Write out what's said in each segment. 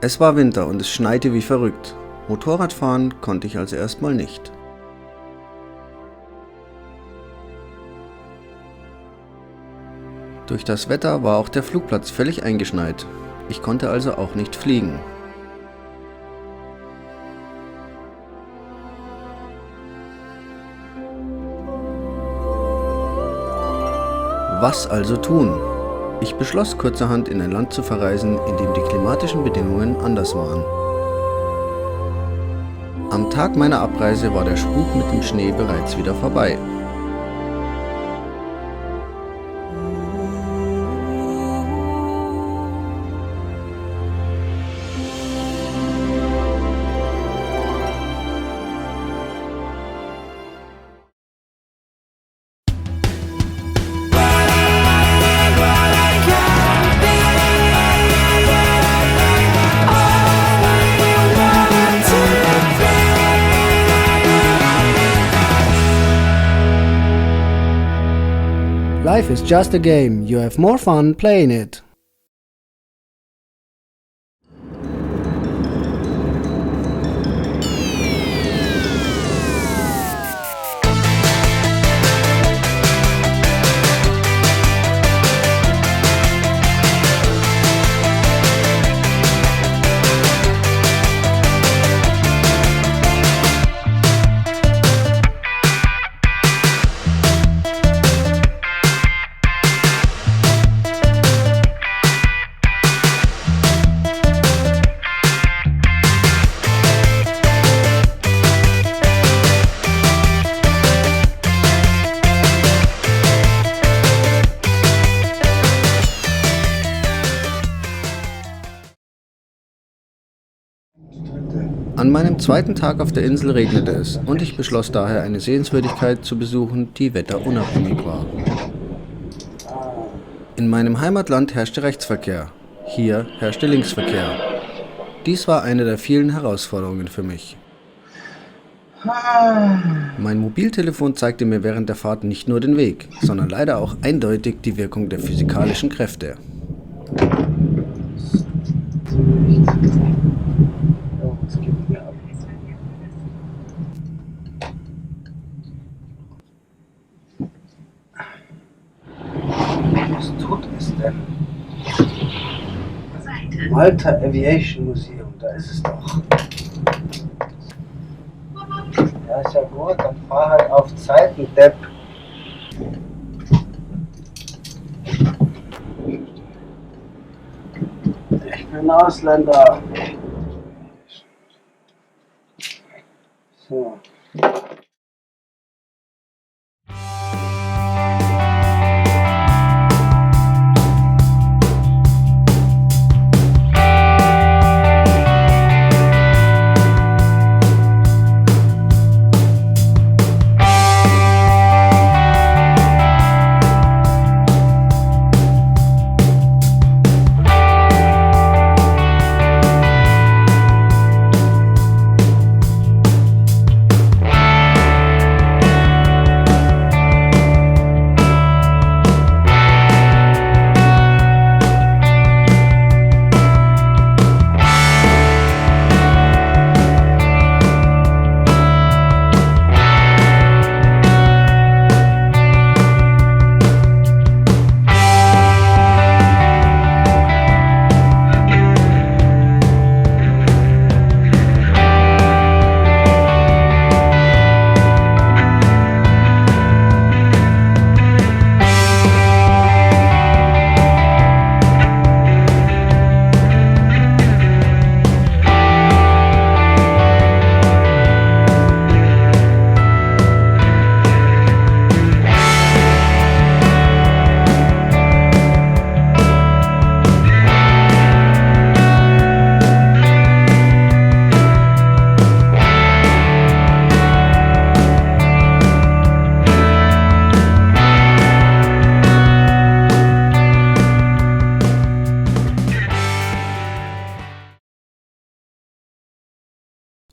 Es war Winter und es schneite wie verrückt. Motorradfahren konnte ich also erstmal nicht. Durch das Wetter war auch der Flugplatz völlig eingeschneit. Ich konnte also auch nicht fliegen. Was also tun? Ich beschloss kurzerhand in ein Land zu verreisen, in dem die klimatischen Bedingungen anders waren. Am Tag meiner Abreise war der Spuk mit dem Schnee bereits wieder vorbei. Life is just a game, you have more fun playing it. An meinem zweiten Tag auf der Insel regnete es und ich beschloss daher, eine Sehenswürdigkeit zu besuchen, die wetterunabhängig war. In meinem Heimatland herrschte Rechtsverkehr, hier herrschte Linksverkehr. Dies war eine der vielen Herausforderungen für mich. Mein Mobiltelefon zeigte mir während der Fahrt nicht nur den Weg, sondern leider auch eindeutig die Wirkung der physikalischen Kräfte. Was tut es denn? Malta Aviation Museum, da ist es doch. Ja, ist ja gut, dann fahr halt auf Zeit, du Depp. Ich bin Ausländer. So.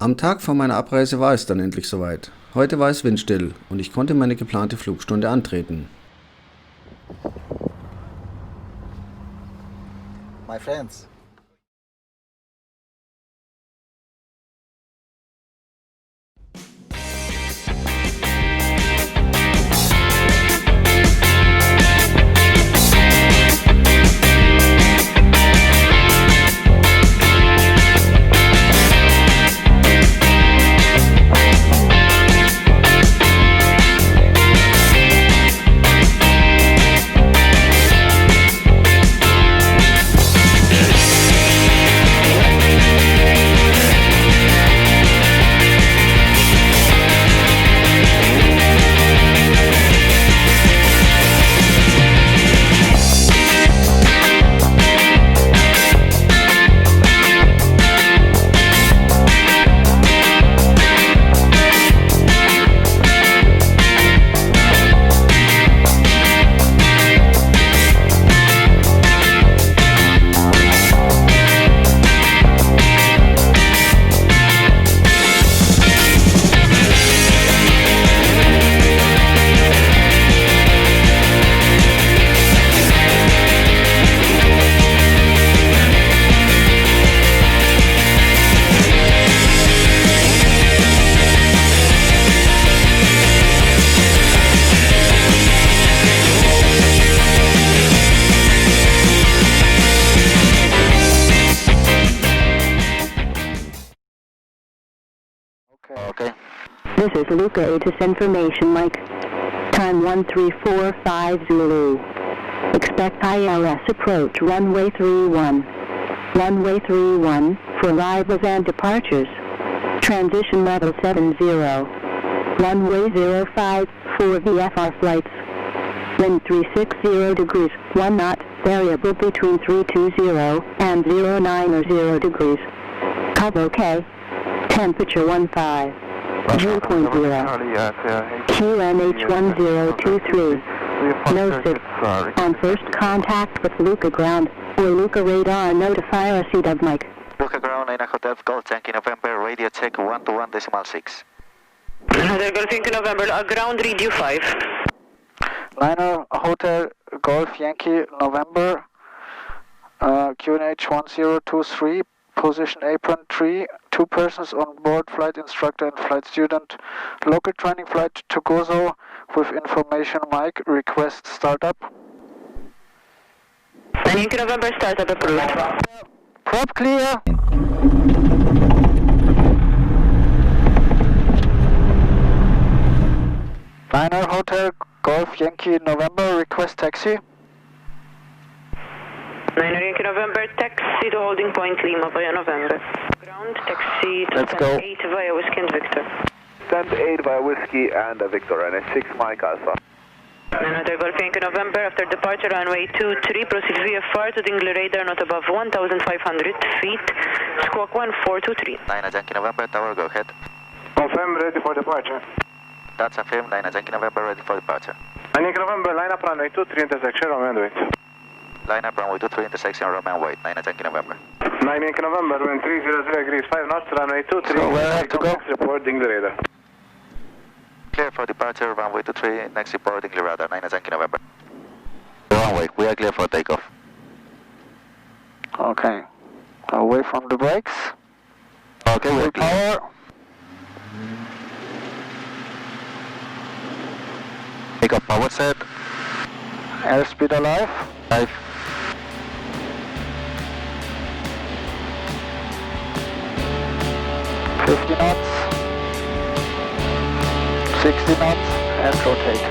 Am Tag vor meiner Abreise war es dann endlich soweit. Heute war es windstill und ich konnte meine geplante Flugstunde antreten. My friends, This is Luca ATIS information Mike. Time 1345 Zulu. Expect ILS approach runway 31. Runway 31 for arrivals and departures. Transition level 70. Runway 05 for VFR flights. Wind 360 degrees, 1 knot, variable between 320 and 090 degrees. Cov OK. Temperature 15. Dew point 0. QNH 1023. No SIP. On first contact with Luca Ground or Luca Radar, notify receipt of Mike. Luca Ground, Liner Hotel Golf Yankee November, radio check 121.6. Another Golf Yankee November, ground read you 5. Liner Hotel Golf Yankee November, QNH 1023, position apron 3, 2 persons on board, flight instructor and flight student. Local training flight to Gozo with information Mike, request startup. Yankee November, startup approved. Prop clear. Liner Hotel Golf Yankee November, request taxi. Niner Yankee November, taxi to holding point Lima via November. Ground, taxi to Let's go. 8 via Whiskey and Victor. Stand 8 via Whiskey and Victor, and 6 Mike Alpha. Another Golf Yankee November, after departure runway 23, proceed VFR to Dingley radar not above 1,500 feet, squawk 1423. Liner Yankee November, tower, go ahead. Confirm, ready for departure. That's a film, Liner Yankee November, ready for departure. Yankee November, line up runway 23, intersection, Roman wait. Line up runway 23, intersection, Roman wait, Liner Yankee November. 9 Yankee November, wind 300 degrees, 5 knots, runway 23. So where I have to go? Next report, Dingley radar. Clear for departure, runway 23, next report, Dingley radar, Liner Yankee November. Runway, we are clear for takeoff. Okay. Away from the brakes. Okay, we're clear. Power. Takeoff power set. Airspeed alive. 5. $50 knots. 60 knots and rotate.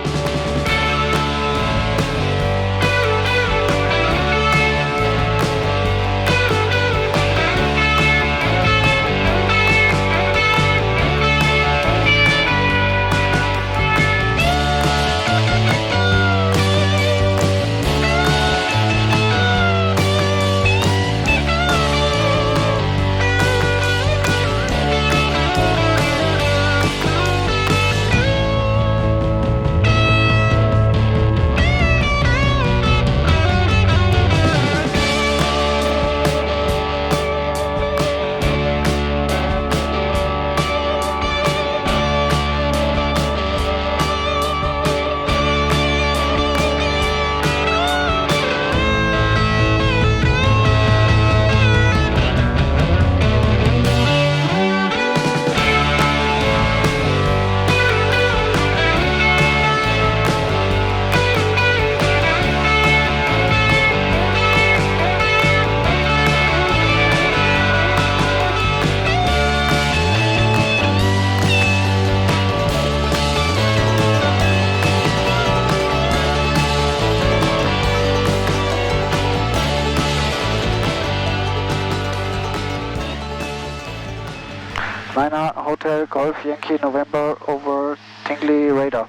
Liner Hotel Golf Yankee November over Tingley radar.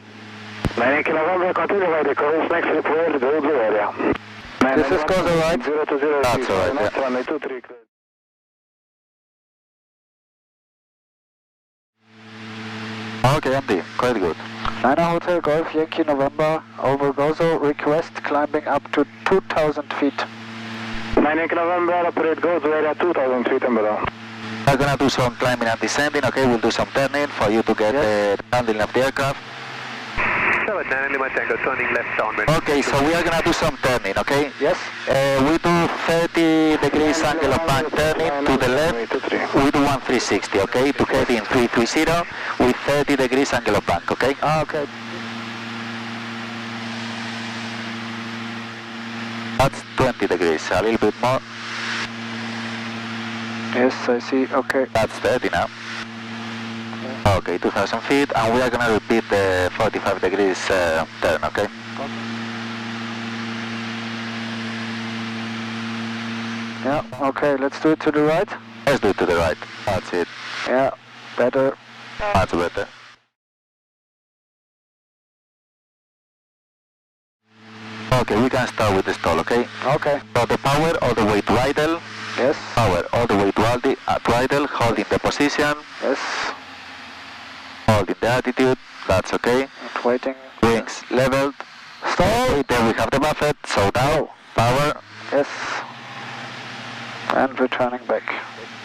Yankee November, continue by the course, next report, Gozo area. This is Gozo, right? 0 to 0. That's all right, Next runway 23. Okay, MD, quite good. Liner Hotel Golf Yankee November over Gozo, request climbing up to 2,000 feet. Yankee November, operate Gozo area 2,000 feet and below. We're gonna do some climbing and descending, okay? We'll do some turning for you to get the handling of the aircraft. 79 Lima Tango, turning left downwind. Okay, so we are gonna do some turning, okay? Yes. We do 30 degrees angle of bank turning to the left. We do 1 360, okay? To head in 330 with 30 degrees angle of bank, okay? Okay. That's 20 degrees, a little bit more. Yes, I see. Okay. That's 30 now. Yeah. Okay, 2,000 feet, and we are gonna repeat the 45 degrees turn, okay? Yeah, okay, let's do it to the right. Let's do it to the right. That's it. Yeah, better. Much better. Okay, we can start with the stall, okay? Okay. So the power all the way to idle. Yes. Power all the way to idle, holding the position, Yes. holding the attitude, that's okay. And waiting. Wings leveled. Stall. Okay, then we have the buffet, so down, power. Yes. And returning back.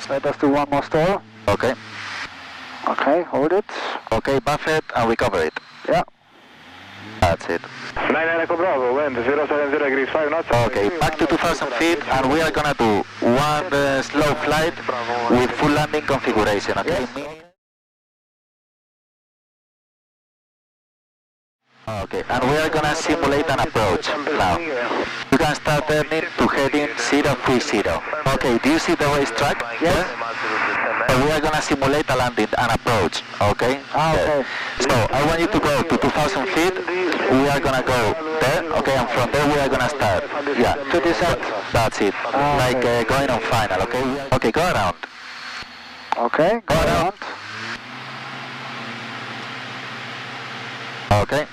Let us do one more stall. Okay. Okay, hold it. Okay, buffet, and recover it. Yeah. That's it. 9 Echo Bravo, wind 070 degrees 5 knots. Okay, back to 2,000 feet, and we are gonna do one slow flight with full landing configuration, okay? Okay, and we are gonna simulate an approach now. You can start turning to heading 030. Okay, do you see the racetrack? Yes. And we are gonna simulate a landing, an approach, okay? Okay. So I want you to go to 2,000 feet. We are gonna go there, okay? And from there we are gonna start. Yeah. To descend. That's it. Like going on final, okay? Okay, go around. Okay, go around. Okay.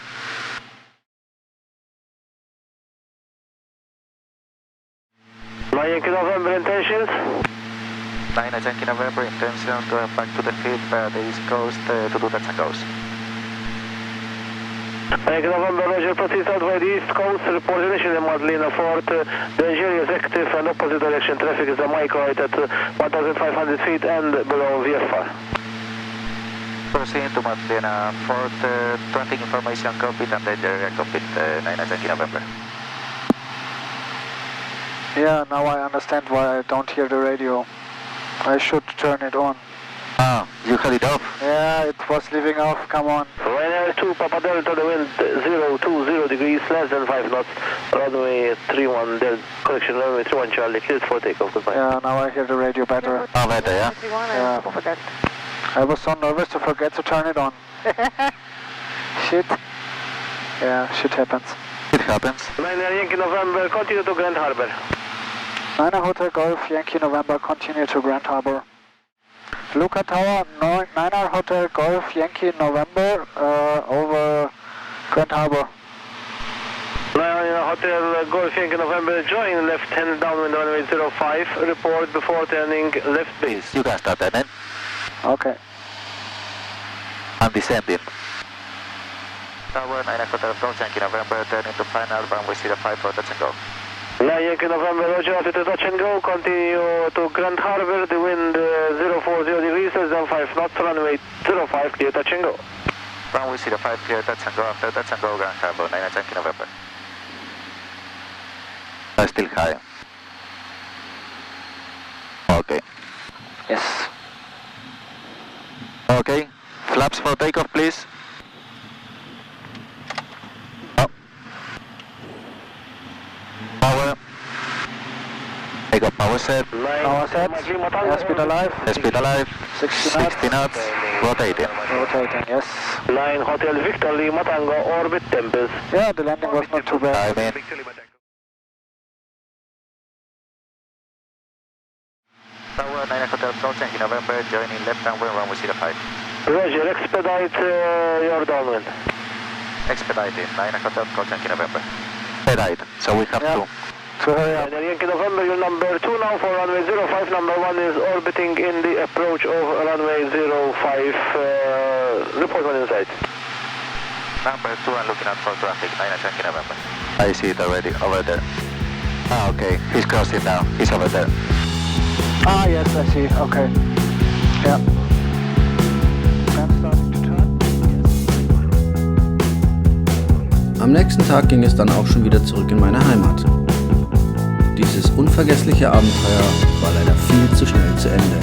Yankee November intentions. 9 Yankee November, intention going back to the field, the east coast to do touch and goes. Yankee November, Roger, proceed south by the east coast, report initially Madeleine Fort. The engineer is active and opposite direction traffic is a mic right at 1,500 feet and below VFR. Proceeding to Madeleine Fort, 20 information cockpit and danger area cockpit, 9 Yankee November. Yeah, now I understand why I don't hear the radio. I should turn it on. Ah, you had it off? Yeah, it was leaving off, come on. Ryanair 2, Papa Delta, the wind 020 degrees, less than 5 knots, runway 31, correction, runway 31 Charlie, cleared for takeoff, goodbye. Yeah, now I hear the radio better. Oh, better, yeah? Yeah. I was so nervous to forget to turn it on. Shit. Yeah, shit happens. It happens. 9 Yankee November, continue to Grand Harbor. 9 Hotel Golf, Yankee November, continue to Grand Harbor. Luca Tower, 9 Hotel Golf, Yankee November, over Grand Harbor. 9 Hotel Golf, Yankee November, join left hand downwind runway 05, report before turning left base. You can start turning. Okay. I'm descending. Tower 9 Hotel Golf, Yankee November, turning to final, runway 05 for touch and go. 9 Yankee November, Roger, altitude touch and go, continue to Grand Harbor, the wind 040 degrees, less than 5 knots, runway 05, clear touch and go. Runway 05, clear touch and go, after touch and go, Grand Harbor, 9 Yankee November. Still high. Okay. Yes. Okay, flaps for takeoff, please. Oh. Power. Takeoff power set. Power set. Airspeed alive. Speed alive. 60 knots. Rotating. Rotating, yes. 9 Hotel Victor Lima Tango, orbit Tempest. Yeah, the landing was not too bad. I mean. Tower 9 Hotel Toch, Yankee November, joining left downwind runway 05. Roger, Expedite, your downwind. Expedite, 9 Hotel Toch, Yankee November. Expedite, so we have two. To hurry up. Yankee November, you're number 2 now for runway 05. Number 1 is orbiting in the approach of runway 05. Report when inside. Number 2, I'm looking out for traffic, 9 Yankee November. I see it already, over there. Ah, okay, he's crossing now, he's over there. Ah, yes, I see, okay. Yeah. Then starting to turn. Am nächsten Tag ging es dann auch schon wieder zurück in meine Heimat. Dieses unvergessliche Abenteuer war leider viel zu schnell zu Ende.